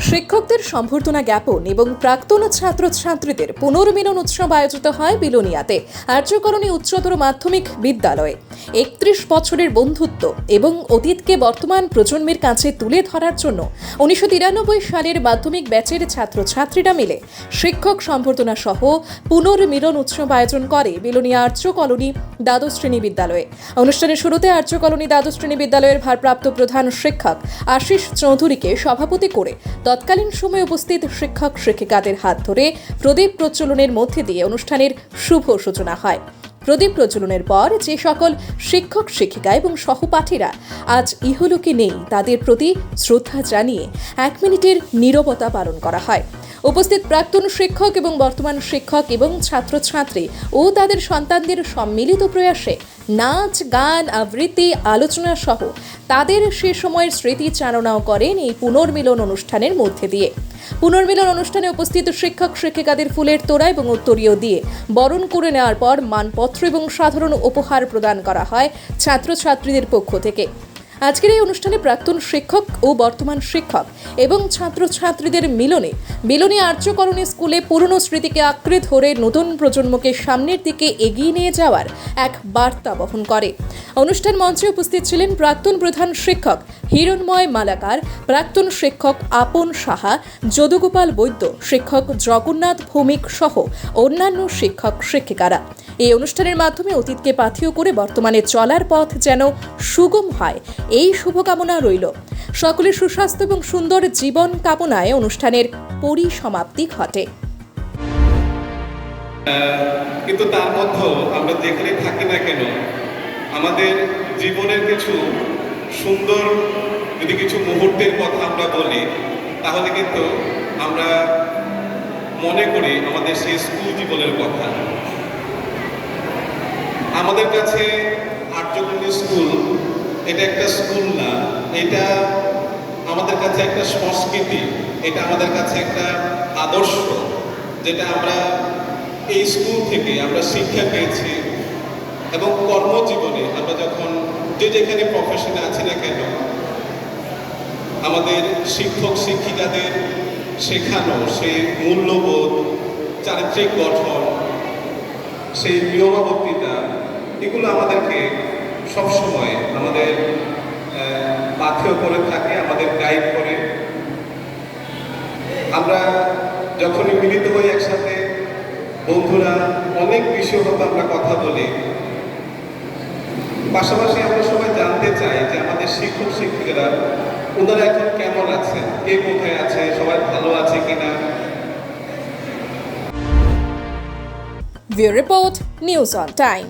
শিক্ষকদের সম্বর্ধনা জ্ঞাপন এবং প্রাক্তন ছাত্রছাত্রীদের পুনর্মিলন উৎসব আয়োজিত হয় বিলোনিয়াতে আর্যকরণী উচ্চতর মাধ্যমিক বিদ্যালয়ে। ৩১ বছরের বন্ধুত্ব এবং অতীতকে বর্তমান প্রজন্মের কাছে তুলে ধরার জন্য ১৯৯৩ সালের মাধ্যমিক ব্যাচের ছাত্রছাত্রীরা মিলে শিক্ষক সম্বর্ধনা সহ পুনর্মিলন উৎসব আয়োজন করে বিলোনিয়া আর্য কলোনি দ্বাদশ শ্রেণী বিদ্যালয়ে। অনুষ্ঠানের শুরুতে আর্য কলোনি দ্বাদশ শ্রেণী বিদ্যালয়ের ভারপ্রাপ্ত প্রধান শিক্ষক আশিস চৌধুরীকে সভাপতি করে তৎকালীন সময়ে উপস্থিত শিক্ষক শিক্ষিকাদের হাত ধরে প্রদীপ প্রজ্বলনের মধ্যে দিয়ে অনুষ্ঠানের শুভ সূচনা হয়। প্রদীপ প্রজ্বলনের পর যে সকল শিক্ষক শিক্ষিকা এবং সহপাঠীরা আজ ইহলোকে নেই তাদের প্রতি শ্রদ্ধা জানিয়ে ১ মিনিটের নীরবতা পালন করা হয়। উপস্থিত প্রাক্তন শিক্ষক এবং বর্তমান শিক্ষক এবং ছাত্রছাত্রী ও তাদের সন্তানদের সম্মিলিত প্রয়াসে নাচ, গান, আবৃত্তি, আলোচনা সহ তাদের সে সময়ের স্মৃতি চালনাও করেন এই পুনর্মিলন অনুষ্ঠানের মধ্যে দিয়ে। পুনর্মিলন অনুষ্ঠানে উপস্থিত শিক্ষক শিক্ষিকাদের ফুলের তোড়া এবং উত্তরীয় দিয়ে বরণ করে নেওয়ার পর মানপত্র এবং সাধারণ উপহার প্রদান করা হয় ছাত্রছাত্রীদের পক্ষ থেকে। আজকের এই অনুষ্ঠানে প্রাক্তন শিক্ষক ও বর্তমান শিক্ষক এবং ছাত্রছাত্রীদের মিলনে বিলোনিয়া আর্য কলোনি স্কুলে পুরনো স্মৃতিকে আঁকড়ে ধরে নতুন প্রজন্মকে সামনের দিকে এগিয়ে নিয়ে যাওয়ার এক বার্তা বহন করে। অনুষ্ঠান মঞ্চে উপস্থিত ছিলেন প্রাক্তন প্রধান শিক্ষক হিরণময় মালাকার, প্রাক্তন শিক্ষক আপন সাহা, যদুগোপাল বৈদ্য, শিক্ষক জগন্নাথ ভৌমিক সহ অন্যান্য শিক্ষক শিক্ষিকারা। এই অনুষ্ঠানের মাধ্যমে অতীতকে পাথেয় করে বর্তমানে চলার পথ যেন সুগম হয় এই শুভকামনা রইল। সকলের সুস্বাস্থ্য এবং সুন্দর জীবন কামনায় অনুষ্ঠানের পরিসমাপ্তি ঘটে। কিন্তু তার মধ্যেও আমরা যেখানে থাকি না কেন আমাদের জীবনের কিছু সুন্দর যদি কিছু মুহূর্তের কথা আমরা বলি তাহলে কিন্তু আমরা মনে করি আমাদের সেই স্কুল জীবনের কথা। আমাদের কাছে আর্যকরণী স্কুল এটা একটা স্কুল না, এটা আমাদের কাছে একটা সংস্কৃতি, এটা আমাদের কাছে একটা আদর্শ, যেটা আমরা এই স্কুল থেকে আমরা শিক্ষা পেয়েছি এবং কর্মজীবনে আমরা যখন যে যেখানে প্রফেশনে আছি না কেন আমাদের শিক্ষক শিক্ষিকাদের শেখানো সেই মূল্যবোধ, চারিত্রিক গঠন, সেই নিয়মাবর্তিতা, এগুলো আমাদেরকে সবসময় আমাদের পাথেয় করে থাকে, আমাদের গাইড করে। আমরা যখনই মিলিত হই একসাথে বন্ধুরা অনেক বিষয় হতো আমরা কথা বলি, পাশাপাশি আমরা সবাই জানতে চাই যে আমাদের শিক্ষক শিক্ষিকারা ওনারা এখন কেমন আছে, কে কোথায় আছে, সবাই ভালো আছে কিনা। Bureau report, news on time.